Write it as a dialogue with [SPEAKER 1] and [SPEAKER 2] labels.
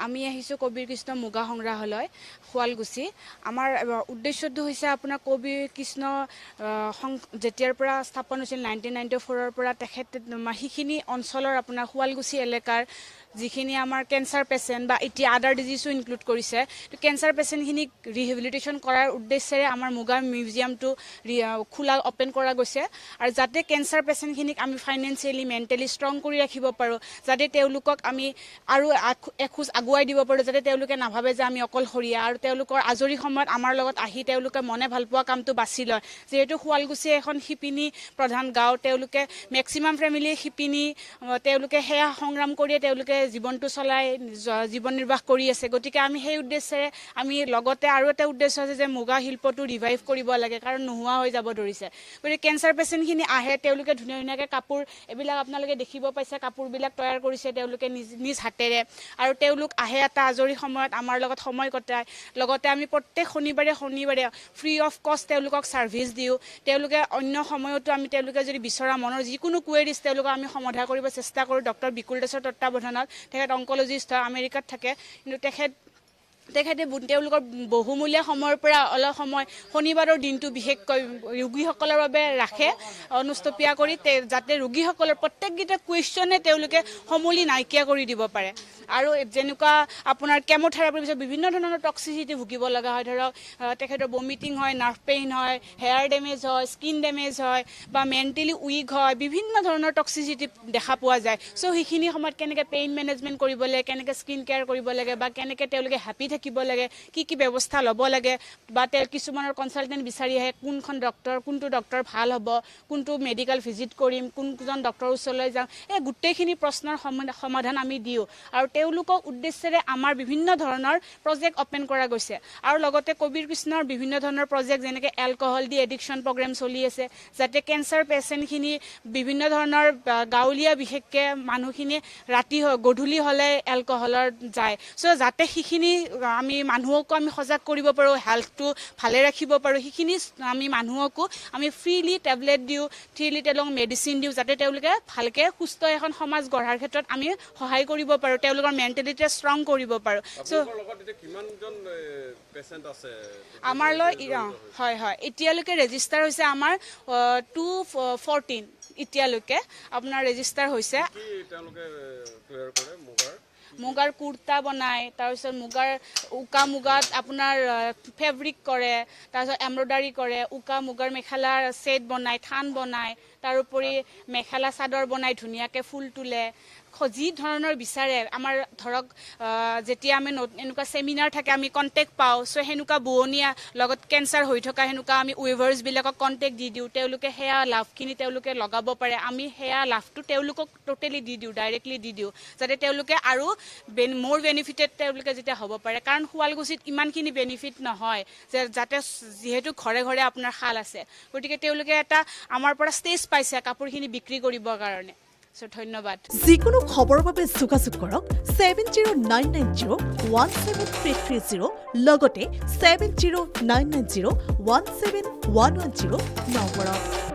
[SPEAKER 1] আমি আহিছোঁ কবিৰ কৃষ্ণ মুগা সংগ্ৰহালয় শুৱালকুছি। আমাৰ উদ্দেশ্যটো হৈছে আপোনাৰ কবিৰ কৃষ্ণ যেতিয়াৰ পৰা স্থাপন হৈছিল 1994 পৰা তেখেত সেইখিনি অঞ্চলৰ আপোনাৰ শুৱালকুছি এলেকাৰ যিখিনি আমাৰ কেঞ্চাৰ পেচেণ্ট বা এতিয়া আদাৰ ডিজিজো ইনক্লুড কৰিছে, তো কেঞ্চাৰ পেচেণ্টখিনিক ৰিহেবিলিটেশ্যন কৰাৰ উদ্দেশ্যেৰে আমাৰ মুগা মিউজিয়ামটো অপেন কৰা গৈছে। আৰু যাতে কেঞ্চাৰ পেচেণ্টখিনিক আমি ফাইনেন্সিয়েলি মেণ্টেলি ষ্ট্ৰং কৰি ৰাখিব পাৰোঁ, যাতে তেওঁলোকক আমি আৰু এখোজ আগুৱাই দিব পাৰোঁ, যাতে তেওঁলোকে নাভাবে যে আমি অকলশৰীয়া, আৰু তেওঁলোকৰ আজৰি সময়ত আমাৰ লগত আহি তেওঁলোকে মনে ভাল পোৱা কামটো বাছি লয়। যিহেতু শুৱালকুছি এখন শিপিনী প্ৰধান গাঁও, তেওঁলোকে মেক্সিমাম ফেমিলি শিপিনী, তেওঁলোকে সেয়া সংগ্ৰাম কৰিয়ে তেওঁলোকে জীৱনটো চলাই জীৱন নিৰ্বাহ কৰি আছে। গতিকে আমি সেই উদ্দেশ্যেৰে আমি লগতে আৰু এটা উদ্দেশ্য আছে যে মুগা শিল্পটো ৰিভাইভ কৰিব লাগে, কাৰণ নোহোৱা হৈ যাব ধৰিছে। গতিকে কেঞ্চাৰ পেচেণ্টখিনি আহে, তেওঁলোকে ধুনীয়া ধুনীয়াকৈ কাপোৰ, এইবিলাক আপোনালোকে দেখিব পাইছে, কাপোৰবিলাক তৈয়াৰ কৰিছে তেওঁলোকে নিজ হাতেৰে। আৰু তেওঁলোক আহে এটা আজৰি সময়ত আমাৰ লগত সময় কটায়। লগতে আমি প্ৰত্যেক শনিবাৰে ফ্ৰী অফ কষ্ট তেওঁলোকক ছাৰ্ভিচ দিওঁ। তেওঁলোকে অন্য সময়তো আমি তেওঁলোকে যদি বিচৰা মনৰ যিকোনো কুৱেৰিজ তেওঁলোকক আমি সমাধান কৰিব চেষ্টা কৰোঁ। ডক্টৰ বিকুল দাসৰ তত্বাৱধানত, তেখেত অংকলজিষ্ট হয়, আমেৰিকাত থাকে, কিন্তু তেখেতে তেওঁলোকৰ বহুমূলীয়া সময়ৰ পৰা অলপ সময় শনিবাৰৰ দিনটো বিশেষকৈ ৰোগীসকলৰ বাবে ৰাখে অনুষ্টুপীয়া কৰি, যাতে ৰোগীসকলৰ প্ৰত্যেককেইটা কুৱেশ্যনে তেওঁলোকে সমূলি নাইকিয়া কৰি দিব পাৰে। আৰু যেনেকুৱা আপোনাৰ কেম'থেৰাপিৰ পিছত বিভিন্ন ধৰণৰ টক্সিচিটি ভুগিব লগা হয়, ধৰক তেখেতৰ বমিটিং হয়, নাৰ্ভ পেইন হয়, হেয়াৰ ডেমেজ হয়, স্কিন ডেমেজ হয়, বা মেণ্টেলি উইক হয়, বিভিন্ন ধৰণৰ টক্সিচিটি দেখা পোৱা যায়। চ' সেইখিনি সময়ত কেনেকৈ পেইন মেনেজমেণ্ট কৰিব লাগে, কেনেকৈ স্কিন কেয়াৰ কৰিব লাগে, বা কেনেকৈ তেওঁলোকে হেপী থাকিব লাগে, কি ব্যৱস্থা ল'ব লাগে, বা কিছুমানৰ কনচালটেণ্ট বিচাৰি আহে কোনটো ডক্টৰ ভাল হ'ব, কোনটো মেডিকেল ভিজিট কৰিম, কোনজন ডক্টৰৰ ওচৰলৈ যাওঁ, এই গোটেইখিনি প্ৰশ্নৰ সমাধান আমি দিওঁ। আৰু তেওঁলোকক উদ্দেশ্যেৰে আমাৰ বিভিন্ন ধৰণৰ প্ৰজেক্ট অপেন কৰা গৈছে। আৰু লগতে কবিৰ কৃষ্ণৰ বিভিন্ন ধৰণৰ প্ৰজেক্ট, যেনেকৈ এলকহল দি এডিকশ্যন প্ৰগ্ৰেম চলি আছে, যাতে কেঞ্চাৰ পেচেণ্টখিনি বিভিন্ন ধৰণৰ গাঁৱলীয়া বিশেষকৈ মানুহখিনি গধূলি হ'লে এলকহলৰ যায়। চ' যাতে সেইখিনি আমি মানুহকো আমি সজাগ কৰিব পাৰোঁ, হেল্থটো ভালে ৰাখিব পাৰোঁ, সেইখিনি আমি মানুহকো আমি ফ্ৰীলি টেবলেট দিওঁ, ফ্ৰীলি তেওঁলোকক মেডিচিন দিওঁ, যাতে তেওঁলোকে ভালকৈ সুস্থ এখন সমাজ গঢ়াৰ ক্ষেত্ৰত আমি সহায় কৰিব পাৰোঁ, তেওঁলোকৰ মেণ্টেলিটি ষ্ট্ৰং কৰিব পাৰোঁ। আমাৰ হয়, এতিয়ালৈকে ৰেজিষ্টাৰ হৈছে আমাৰ 214 এতিয়ালৈকে আপোনাৰ ৰেজিষ্টাৰ হৈছে। মুগাৰ কুৰ্তা বনায়, তাৰপিছত মুগাত আপোনাৰ ফেব্ৰিক কৰে, তাৰপিছত এম্ব্ৰইডাৰী কৰে, মুগাৰ মেখেলাৰ ছেট বনায়, থান বনায়, তাৰোপৰি মেখেলা চাদৰ বনায়, ধুনীয়াকৈ ফুল তোলে। যি ধৰণৰ বিচাৰে, আমাৰ ধৰক যেতিয়া আমি এনেকুৱা ছেমিনাৰ থাকে আমি কণ্টেক্ট পাওঁ, চ' সেনেকুৱা বোৱনীয়া লগত কেঞ্চাৰ হৈ থকা সেনেকুৱা আমি ৱেভাৰ্ছবিলাকক কণ্টেক্ট দি দিওঁ, তেওঁলোকে সেয়া লাভখিনি তেওঁলোকে লগাব পাৰে, আমি সেয়া লাভটো তেওঁলোকক টোটেলি দি দিওঁ, ডাইৰেক্টলি দি দিওঁ, যাতে তেওঁলোকে আৰু মোৰ বেনিফিটেড তেওঁলোকে যেতিয়া হ'ব পাৰে। কাৰণ শুৱালকুছিত ইমানখিনি বেনিফিট নহয় যে যাতে, যিহেতু ঘৰে ঘৰে আপোনাৰ শাল আছে, গতিকে তেওঁলোকে এটা আমাৰ পৰা ষ্টেজ পাইছে কাপোৰখিনি বিক্ৰী কৰিবৰ কাৰণে। ধন্যবাদ।
[SPEAKER 2] যিকোনো খবৰৰ বাবে যোগাযোগ কৰক 7099017330 লগতে 7099017110 নম্বৰত।